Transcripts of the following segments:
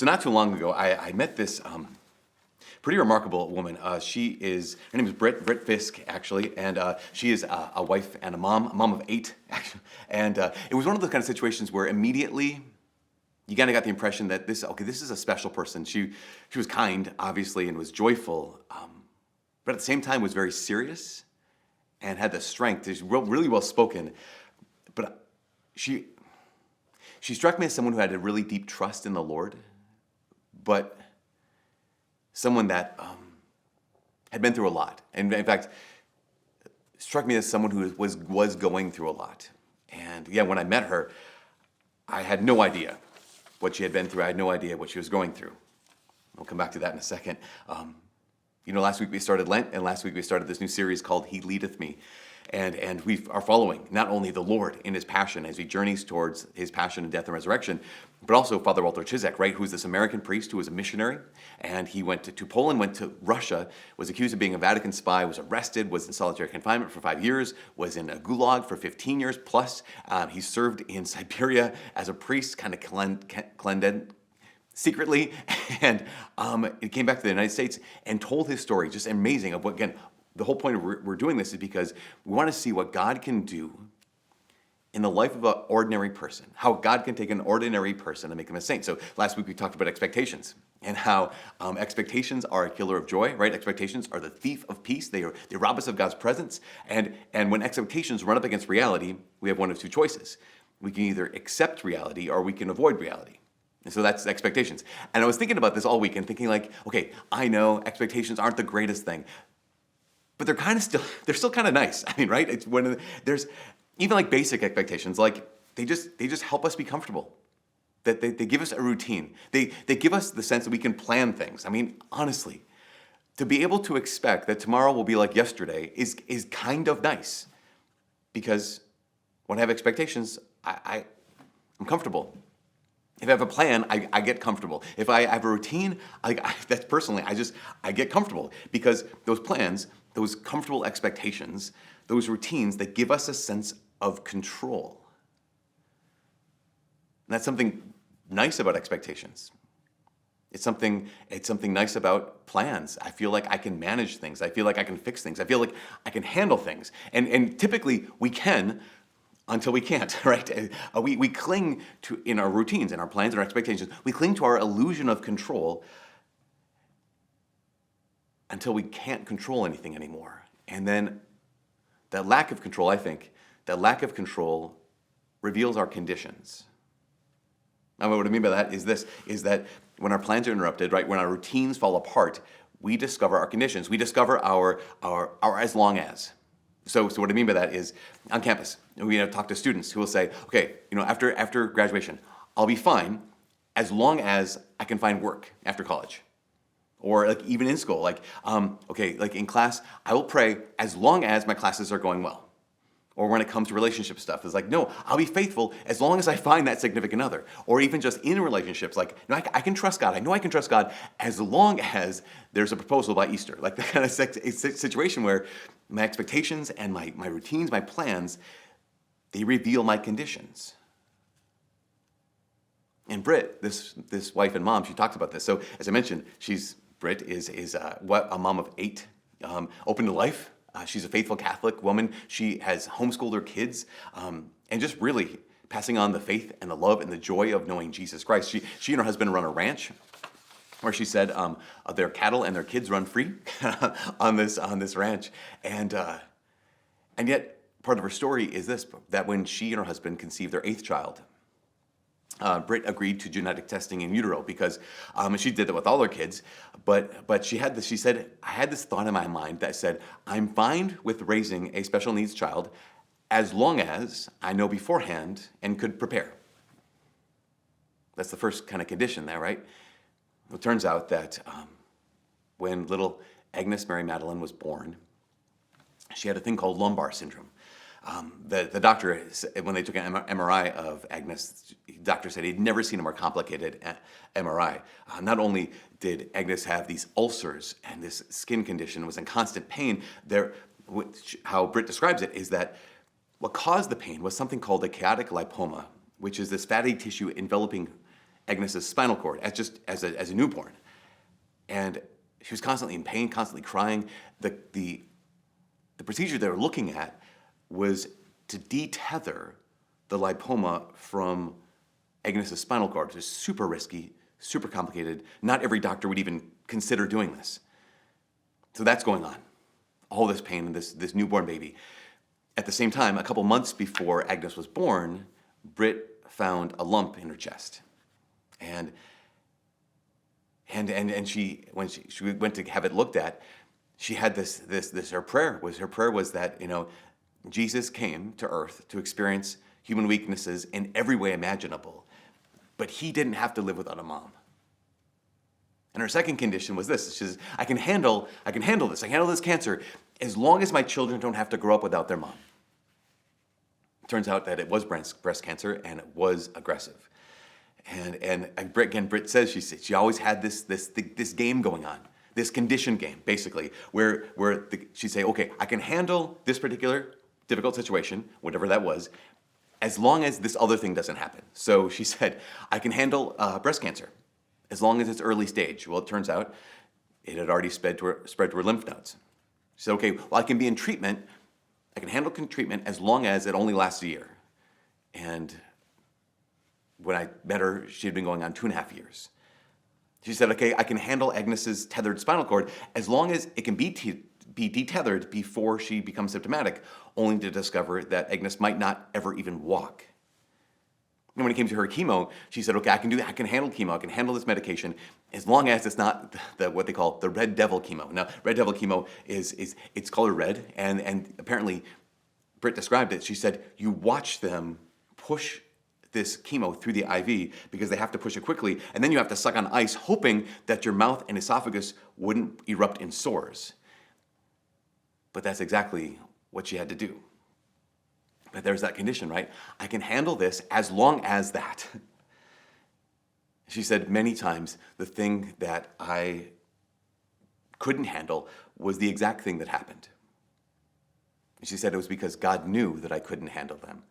So not too long ago, I met this pretty remarkable woman. Her name is Britt Fisk, actually, and she is a wife and a mom of 8, actually. And it was one of those kind of situations where immediately you kind of got the impression that this is a special person. She was kind, obviously, and was joyful, but at the same time was very serious and had the strength. She's really well spoken, but she struck me as someone who had a really deep trust in the Lord, but someone that had been through a lot, and in fact, struck me as someone who was going through a lot. And yeah, when I met her, I had no idea what she had been through. I had no idea what she was going through. I'll come back to that in a second. Last week we started Lent, and last week we started this new series called He Leadeth Me. And we are following not only the Lord in his passion as he journeys towards his passion and death and resurrection, but also Father Walter Chizek, right, who's this American priest who was a missionary. And he went to Poland, went to Russia, was accused of being a Vatican spy, was arrested, was in solitary confinement for 5 years, was in a gulag for 15 years plus. He served in Siberia as a priest, kind of secretly, and he came back to the United States and told his story, just amazing of what, again, the whole point of we're doing this is because we want to see what God can do in the life of an ordinary person, how God can take an ordinary person and make him a saint. So last week we talked about expectations and how expectations are a killer of joy, right? Expectations are the thief of peace. They rob us of God's presence. And when expectations run up against reality, we have one of two choices. We can either accept reality or we can avoid reality. And so that's expectations. And I was thinking about this all week and thinking like, okay, I know expectations aren't the greatest thing, but they're still kind of nice. I mean, right? It's there's even like basic expectations, like they just help us be comfortable. That they give us a routine. They give us the sense that we can plan things. I mean, honestly, to be able to expect that tomorrow will be like yesterday is kind of nice, because when I have expectations, I'm comfortable. If I have a plan, I get comfortable. If I have a routine, that's personally, I get comfortable, because those plans, those comfortable expectations, those routines, that give us a sense of control. And that's something nice about expectations. It's something nice about plans. I feel like I can manage things. I feel like I can fix things. I feel like I can handle things. And typically we can, until we can't, right? We cling to, in our routines, in our plans, in our expectations, we cling to our illusion of control until we can't control anything anymore. And then that lack of control, I think, that lack of control reveals our conditions. Now, what I mean by that is that when our plans are interrupted, right, when our routines fall apart, we discover our conditions. We discover our as long as. So what I mean by that is, on campus, we talk to students who will say, okay, after graduation, I'll be fine as long as I can find work after college. Or like even in school, like in class, I will pray as long as my classes are going well. Or when it comes to relationship stuff, it's like, no, I'll be faithful as long as I find that significant other. Or even just in relationships, like, no, I can trust God. I know I can trust God as long as there's a proposal by Easter. Like that kind of situation where my expectations and my routines, my plans, they reveal my conditions. And Britt, this wife and mom, she talks about this. So as I mentioned, Britt is a mom of 8, open to life. She's a faithful Catholic woman. She has homeschooled her kids, and just really passing on the faith and the love and the joy of knowing Jesus Christ. She and her husband run a ranch where she said their cattle and their kids run free on this ranch. And yet part of her story is this, that when she and her husband conceived their 8th child, Britt agreed to genetic testing in utero, because she did that with all her kids, but she said, I had this thought in my mind that said, I'm fine with raising a special needs child as long as I know beforehand and could prepare. That's the first kind of condition there, right? It turns out that when little Agnes Mary Madeline was born, she had a thing called lumbar syndrome. The doctor, when they took an MRI of Agnes, the doctor said he'd never seen a more complicated MRI. Not only did Agnes have these ulcers and this skin condition, was in constant pain, how Britt describes it is that what caused the pain was something called a chaotic lipoma, which is this fatty tissue enveloping Agnes's spinal cord as a newborn. And she was constantly in pain, constantly crying. The procedure they were looking at was to detether the lipoma from Agnes's spinal cord. It was super risky, super complicated. Not every doctor would even consider doing this. So that's going on. All this pain and this newborn baby. At the same time, a couple months before Agnes was born, Britt found a lump in her chest. And she, when she went to have it looked at, she had her prayer was that, Jesus came to earth to experience human weaknesses in every way imaginable, but he didn't have to live without a mom. And her second condition was this. She says, I can handle this. I can handle this cancer as long as my children don't have to grow up without their mom. It turns out that it was breast cancer, and it was aggressive. And Britt says she always had this game going on, this condition game, basically, where she'd say, okay, I can handle this particular difficult situation, whatever that was, as long as this other thing doesn't happen. So she said, I can handle breast cancer as long as it's early stage. Well, it turns out it had already spread to her lymph nodes. She said, okay, well, I can be in treatment. I can handle treatment as long as it only lasts a year. And when I met her, she had been going on 2.5 years. She said, okay, I can handle Agnes's tethered spinal cord as long as it can be detethered before she becomes symptomatic, only to discover that Agnes might not ever even walk. And when it came to her chemo, she said, okay, I can handle chemo, I can handle this medication as long as it's not what they call the red devil chemo. Now, red devil chemo it's color red, and apparently Britt described it. She said, you watch them push this chemo through the IV because they have to push it quickly, and then you have to suck on ice, hoping that your mouth and esophagus wouldn't erupt in sores. But that's exactly what she had to do. But there's that condition, right? I can handle this as long as that. She said many times the thing that I couldn't handle was the exact thing that happened. She said it was because God knew that I couldn't handle them.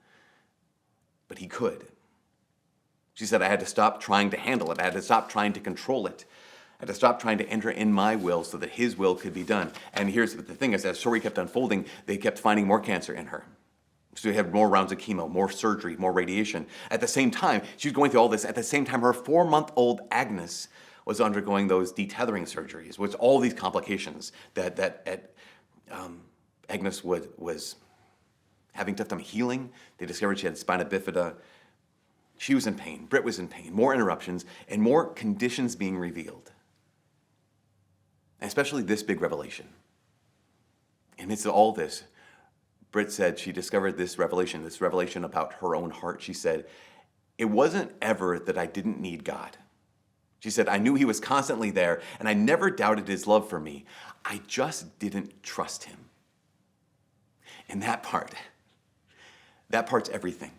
But he could. She said I had to stop trying to handle it. I had to stop trying to control it. I had to stop trying to enter in my will so that his will could be done. And here's the thing, as that story kept unfolding, they kept finding more cancer in her. So we had more rounds of chemo, more surgery, more radiation. At the same time, she was going through all this. At the same time, her 4-month-old Agnes was undergoing those detethering surgeries, with all these complications that Agnes was having tough time healing. They discovered she had spina bifida. She was in pain. Britt was in pain. More interruptions and more conditions being revealed. And especially this big revelation. Amidst all this, Britt said she discovered this revelation about her own heart. She said, it wasn't ever that I didn't need God. She said, I knew he was constantly there, and I never doubted his love for me. I just didn't trust him. And that part's everything.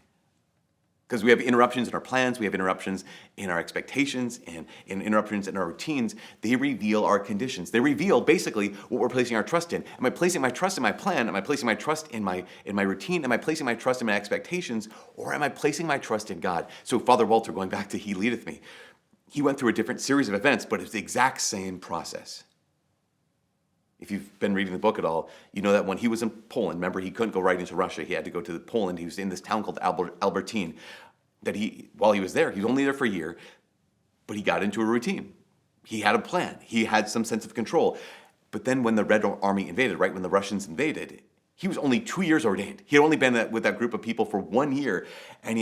Because we have interruptions in our plans, we have interruptions in our expectations, and interruptions in our routines. They reveal our conditions. They reveal basically what we're placing our trust in. Am I placing my trust in my plan? Am I placing my trust in my routine? Am I placing my trust in my expectations? Or am I placing my trust in God? So Father Walter, going back to He Leadeth Me, he went through a different series of events, but it's the exact same process. If you've been reading the book at all, you know that when he was in Poland, remember he couldn't go right into Russia. He had to go to Poland. He was in this town called Albertine. While he was there, he was only there for a year, but he got into a routine. He had a plan. He had some sense of control. But then when the Red Army invaded, right, when the Russians invaded, he was only 2 years ordained. He had only been with that group of people for 1 year, and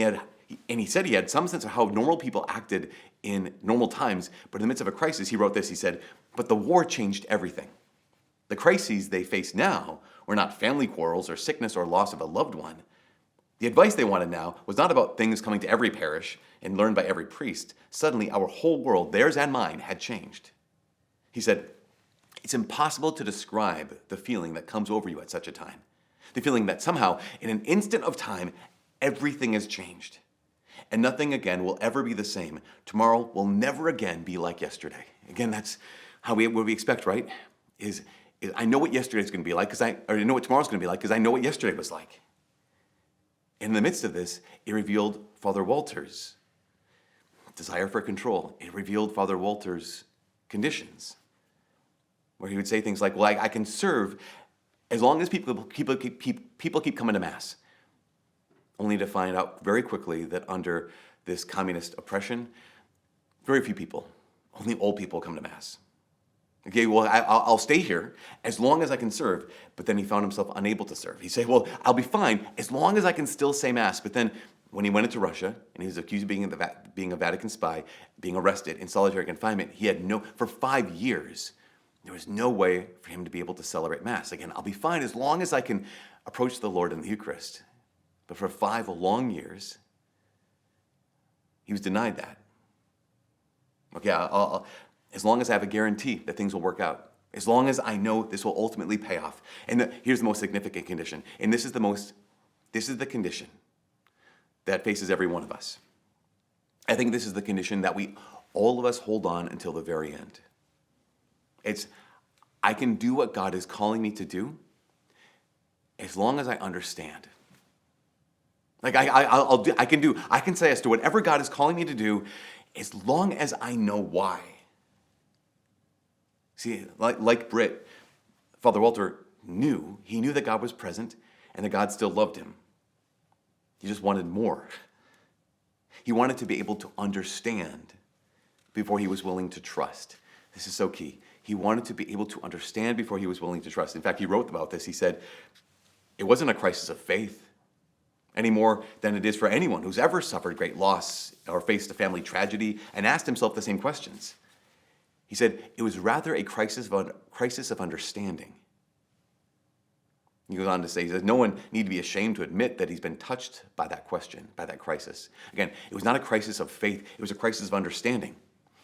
he said he had some sense of how normal people acted in normal times, but in the midst of a crisis, he wrote this, he said, but the war changed everything. The crises they face now were not family quarrels or sickness or loss of a loved one. The advice they wanted now was not about things coming to every parish and learned by every priest. Suddenly, our whole world, theirs and mine, had changed. He said, it's impossible to describe the feeling that comes over you at such a time. The feeling that somehow, in an instant of time, everything has changed. And nothing again will ever be the same. Tomorrow will never again be like yesterday. Again, that's what we expect, right? Is I know what yesterday's going to be like, or I know what tomorrow's going to be like, because I know what yesterday was like. In the midst of this, it revealed Father Walter's desire for control. It revealed Father Walter's conditions, where he would say things like, well, I can serve as long as people keep coming to Mass, only to find out very quickly that under this communist oppression, very few people, only old people come to Mass. Okay, well, I'll stay here as long as I can serve, but then he found himself unable to serve. He'd say, well, I'll be fine as long as I can still say Mass. But then when he went into Russia and he was accused of being a Vatican spy, being arrested in solitary confinement, for 5 years, there was no way for him to be able to celebrate Mass. Again, I'll be fine as long as I can approach the Lord in the Eucharist. But for 5 long years, he was denied that. Okay, as long as I have a guarantee that things will work out, as long as I know this will ultimately pay off. And here's the most significant condition, and this is the condition that faces every one of us. I think this is the condition that all of us hold on until the very end. It's, I can do what God is calling me to do as long as I understand. Like I can say yes to whatever God is calling me to do as long as I know why. See, like Britt, Father Walter he knew that God was present and that God still loved him. He just wanted more. He wanted to be able to understand before he was willing to trust. This is so key. He wanted to be able to understand before he was willing to trust. In fact, he wrote about this. He said, it wasn't a crisis of faith any more than it is for anyone who's ever suffered great loss or faced a family tragedy and asked himself the same questions. He said, it was rather a crisis of understanding. He goes on to say, he says, no one need to be ashamed to admit that he's been touched by that question, by that crisis. Again, it was not a crisis of faith, it was a crisis of understanding.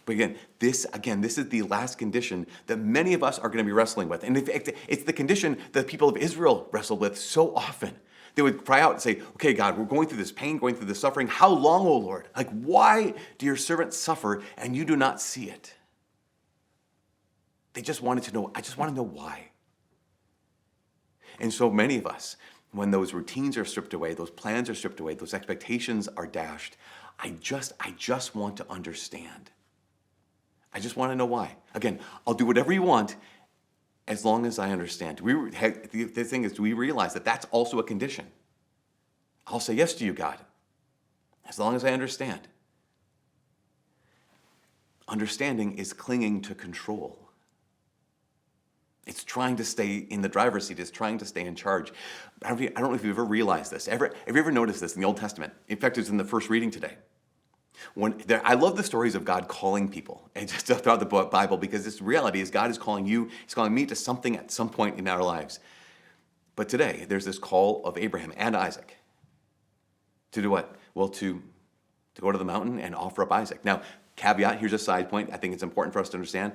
But again, this is the last condition that many of us are going to be wrestling with. And it's the condition that the people of Israel wrestled with so often. They would cry out and say, okay, God, we're going through this pain, going through this suffering. How long, O Lord? Like, why do your servants suffer and you do not see it? They just wanted to know, I just want to know why. And so many of us, when those routines are stripped away, those plans are stripped away, those expectations are dashed, I just want to understand. I just want to know why. Again, I'll do whatever you want as long as I understand. The thing is, do we realize that that's also a condition? I'll say yes to you, God, as long as I understand. Understanding is clinging to control. It's trying to stay in the driver's seat. It's trying to stay in charge. I don't know if you've ever realized this. Have you ever noticed this in the Old Testament? In fact, it's in the first reading today. I love the stories of God calling people and just throughout the Bible, because this reality is God is calling you, He's calling me to something at some point in our lives. But today, there's this call of Abraham and Isaac. To do what? Well, to go to the mountain and offer up Isaac. Now, caveat, here's a side point I think it's important for us to understand,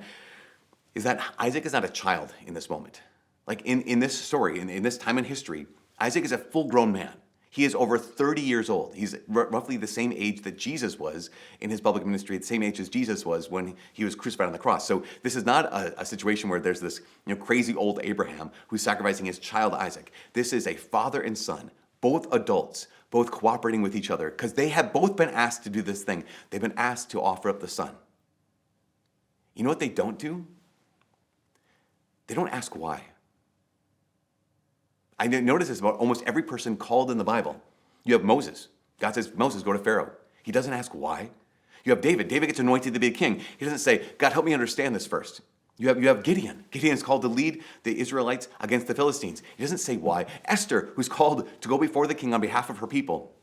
is that Isaac is not a child in this moment. Like in this story, in this time in history, Isaac is a full-grown man. He is over 30 years old. He's roughly the same age that Jesus was in his public ministry, the same age as Jesus was when he was crucified on the cross. So this is not a situation where there's this crazy old Abraham who's sacrificing his child Isaac. This is a father and son, both adults, both cooperating with each other, because they have both been asked to do this thing. They've been asked to offer up the son. You know what they don't do? They don't ask why. I notice this about almost every person called in the Bible. You have Moses. God says, Moses, go to Pharaoh. He doesn't ask why. You have David. David gets anointed to be a king. He doesn't say, God, help me understand this first. You have Gideon. Gideon is called to lead the Israelites against the Philistines. He doesn't say why. Esther, who's called to go before the king on behalf of her people,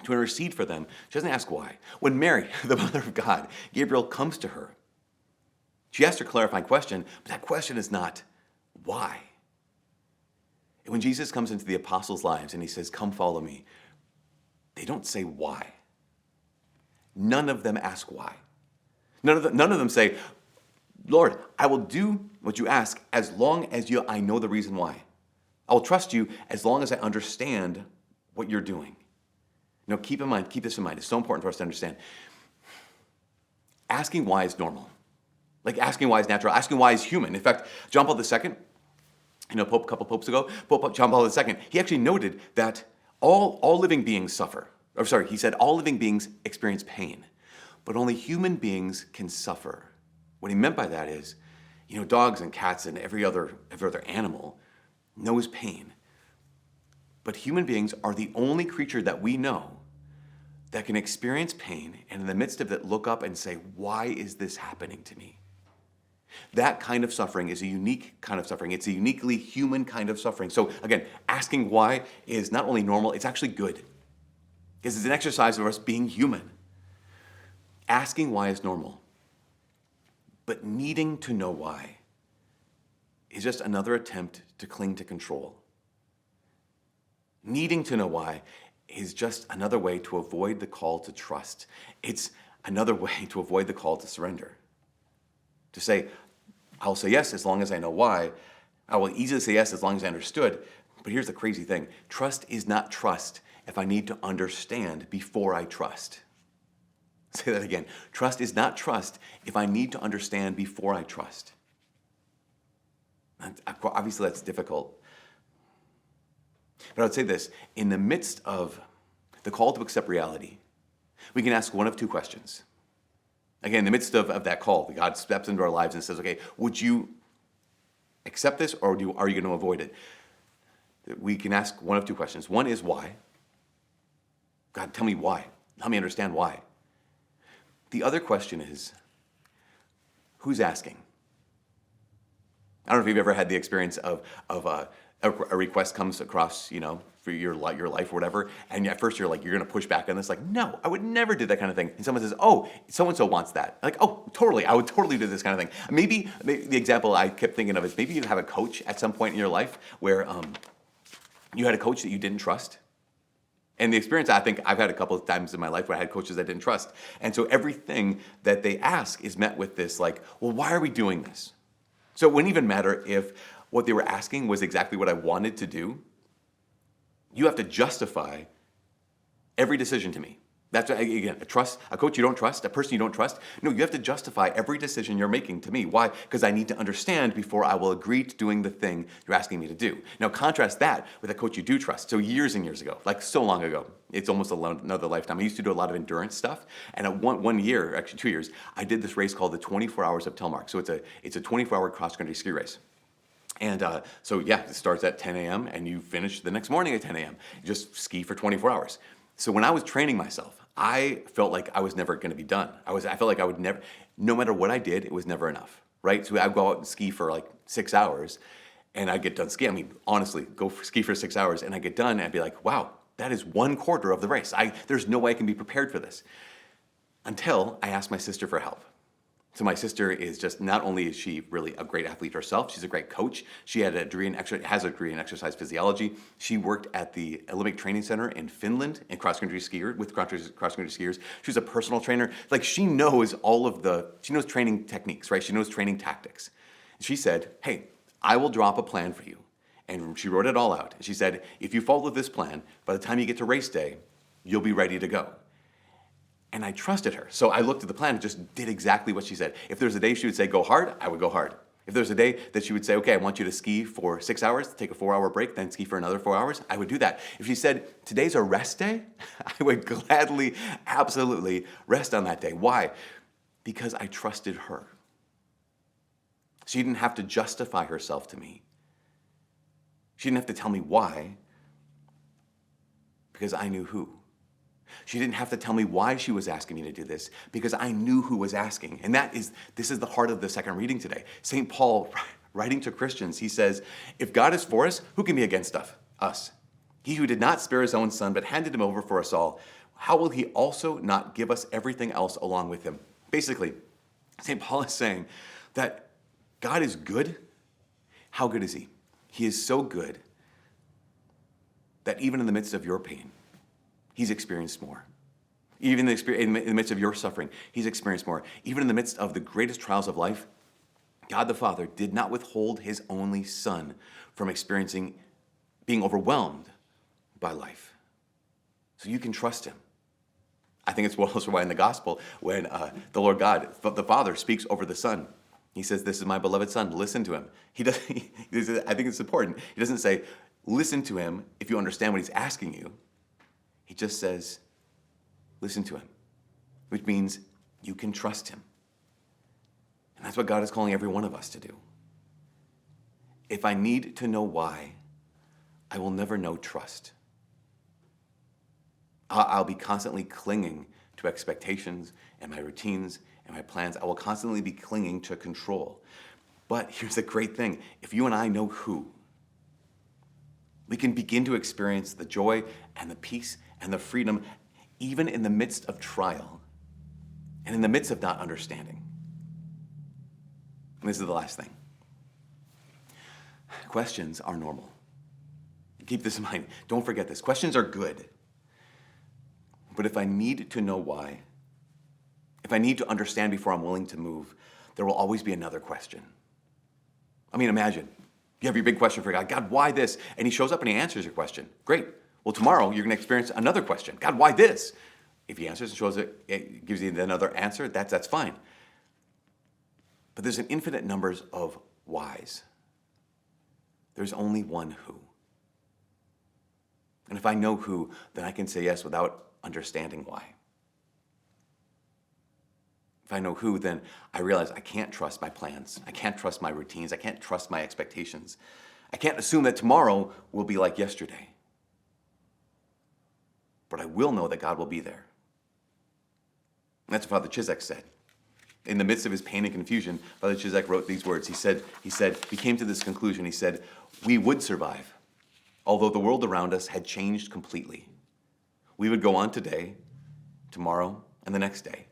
to intercede for them, she doesn't ask why. When Mary, the mother of God, Gabriel comes to her, she asks her a clarifying question, but that question is not why. And when Jesus comes into the apostles' lives and he says, come follow me, they don't say why. None of them ask why. None of them say, Lord, I will do what you ask as long as I know the reason why. I will trust you as long as I understand what you're doing. Keep this in mind. It's so important for us to understand. Asking why is normal. Like asking why is natural. Asking why is human. In fact, John Paul II, Pope a couple popes ago, Pope John Paul II, he actually noted that all living beings suffer. He said all living beings experience pain. but only human beings can suffer. What he meant by that is, dogs and cats and every other animal knows pain. But human beings are the only creature that we know that can experience pain and in the midst of it look up and say, why is this happening to me? That kind of suffering is a unique kind of suffering. It's a uniquely human kind of suffering. So again, asking why is not only normal, it's actually good. Because it's an exercise of us being human. Asking why is normal. But needing to know why is just another attempt to cling to control. Needing to know why is just another way to avoid the call to trust. It's another way to avoid the call to surrender. To say, I'll say yes as long as I know why. I will easily say yes as long as I understood. But here's the crazy thing. Trust is not trust if I need to understand before I trust. Say that again. Trust is not trust if I need to understand before I trust. And obviously that's difficult. But I would say this, in the midst of the call to accept reality, we can ask one of two questions. Again, in the midst of that call, God steps into our lives and says, okay, would you accept this or are you going to avoid it? We can ask one of two questions. One is why? God, tell me why. Help me understand why. The other question is, who's asking? I don't know if you've ever had the experience of a request comes across, for your life or whatever, and at first you're like, you're going to push back on this, like, no, I would never do that kind of thing. And someone says, oh, so-and-so wants that. Like, oh, totally, I would totally do this kind of thing. Maybe the example I kept thinking of is maybe you have a coach at some point in your life where you had a coach that you didn't trust. And the experience, I think I've had a couple of times in my life where I had coaches I didn't trust. And so everything that they ask is met with this, like, well, why are we doing this? So it wouldn't even matter if what they were asking was exactly what I wanted to do. You have to justify every decision to me. That's, again, a coach you don't trust, a person you don't trust. No, you have to justify every decision you're making to me. Why? Because I need to understand before I will agree to doing the thing you're asking me to do. Now, contrast that with a coach you do trust. So years and years ago, like so long ago, it's almost another lifetime. I used to do a lot of endurance stuff. And at one year, actually 2 years, I did this race called the 24 Hours of Telemark. So it's a 24-hour cross-country ski race. And so it starts at 10 a.m. and you finish the next morning at 10 a.m. You just ski for 24 hours. So when I was training myself, I felt like I was never going to be done. I felt like I would never, no matter what I did, it was never enough, right? So I'd go out and ski for like 6 hours and I'd get done skiing. I mean, honestly, ski for 6 hours and I'd get done and I'd be like, wow, that is 1/4 of the race. There's no way I can be prepared for this. Until I asked my sister for help. So my sister is just, not only is she really a great athlete herself, she's a great coach. She has a degree in exercise physiology. She worked at the Olympic Training Center in Finland and cross-country skiers. She's a personal trainer. Like she knows she knows training techniques, right? She knows training tactics. She said, hey, I will drop a plan for you. And she wrote it all out. She said, if you follow this plan, by the time you get to race day, you'll be ready to go. And I trusted her. So I looked at the plan and just did exactly what she said. If there's a day she would say, go hard, I would go hard. If there's a day that she would say, okay, I want you to ski for 6 hours, take a 4-hour break, then ski for another 4 hours, I would do that. If she said, today's a rest day, I would gladly, absolutely rest on that day. Why? Because I trusted her. She didn't have to justify herself to me. She didn't have to tell me why, because I knew who. She didn't have to tell me why she was asking me to do this, because I knew who was asking. And this is the heart of the second reading today. St. Paul, writing to Christians, he says, if God is for us, who can be against us? He who did not spare his own son, but handed him over for us all, how will he also not give us everything else along with him? Basically, St. Paul is saying that God is good. How good is he? He is so good that even in the midst of your pain, he's experienced more. Even in the midst of your suffering, he's experienced more. Even in the midst of the greatest trials of life, God the Father did not withhold his only Son from experiencing being overwhelmed by life. So you can trust him. I think it's also why in the gospel, when the Lord God, the Father, speaks over the Son, he says, this is my beloved Son, listen to him. I think it's important. He doesn't say, listen to him if you understand what he's asking you. He just says, listen to him, which means you can trust him. And that's what God is calling every one of us to do. If I need to know why, I will never know trust. I'll be constantly clinging to expectations and my routines and my plans. I will constantly be clinging to control. But here's the great thing. If you and I know who, we can begin to experience the joy and the peace and the freedom even in the midst of trial and in the midst of not understanding. And this is the last thing. Questions are normal. Keep this in mind. Don't forget this. Questions are good. But if I need to know why, if I need to understand before I'm willing to move, there will always be another question. I mean, imagine you have your big question for God. God, why this? And he shows up and he answers your question. Great. Well, tomorrow you're going to experience another question. God, why this? If he answers and shows it gives you another answer, that's fine. But there's an infinite numbers of whys. There's only one who. And if I know who, then I can say yes without understanding why. If I know who, then I realize I can't trust my plans. I can't trust my routines. I can't trust my expectations. I can't assume that tomorrow will be like yesterday. But I will know that God will be there. And that's what Father Chizek said. In the midst of his pain and confusion, Father Chizek wrote these words. He said, he came to this conclusion. He said, we would survive, although the world around us had changed completely. We would go on today, tomorrow, and the next day,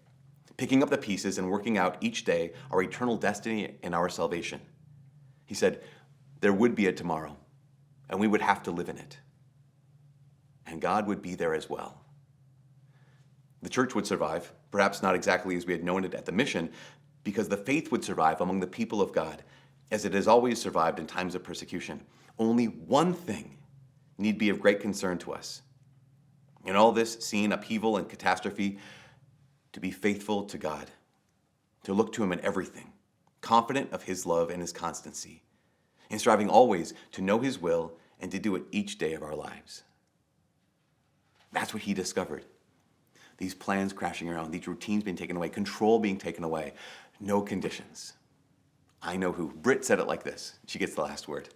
picking up the pieces and working out each day our eternal destiny and our salvation. He said, there would be a tomorrow, and we would have to live in it. And God would be there as well. The church would survive, perhaps not exactly as we had known it at the mission, because the faith would survive among the people of God, as it has always survived in times of persecution. Only one thing need be of great concern to us. In all this scene, upheaval and catastrophe, to be faithful to God, to look to him in everything, confident of his love and his constancy, and striving always to know his will and to do it each day of our lives. That's what he discovered. These plans crashing around, these routines being taken away, control being taken away, no conditions. I know who. Britt said it like this. She gets the last word.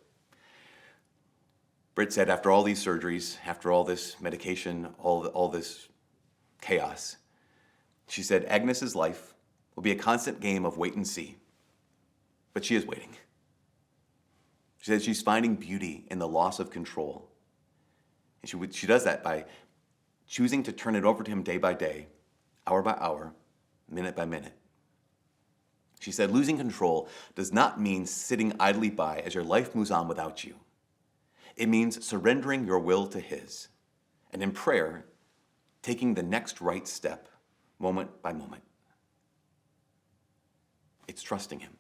Britt said, after all these surgeries, after all this medication, all this chaos, she said, Agnes's life will be a constant game of wait and see. But she is waiting. She said she's finding beauty in the loss of control. And she does that by choosing to turn it over to him day by day, hour by hour, minute by minute. She said, losing control does not mean sitting idly by as your life moves on without you. It means surrendering your will to his, and in prayer, taking the next right step, moment by moment. It's trusting him.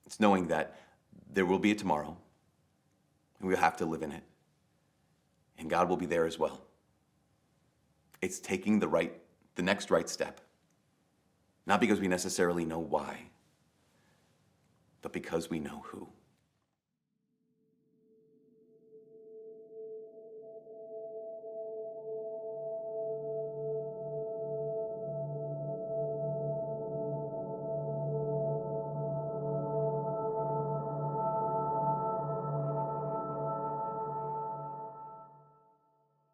It's knowing that there will be a tomorrow, and we'll have to live in it, and God will be there as well. It's taking the next right step, not because we necessarily know why, but because we know who.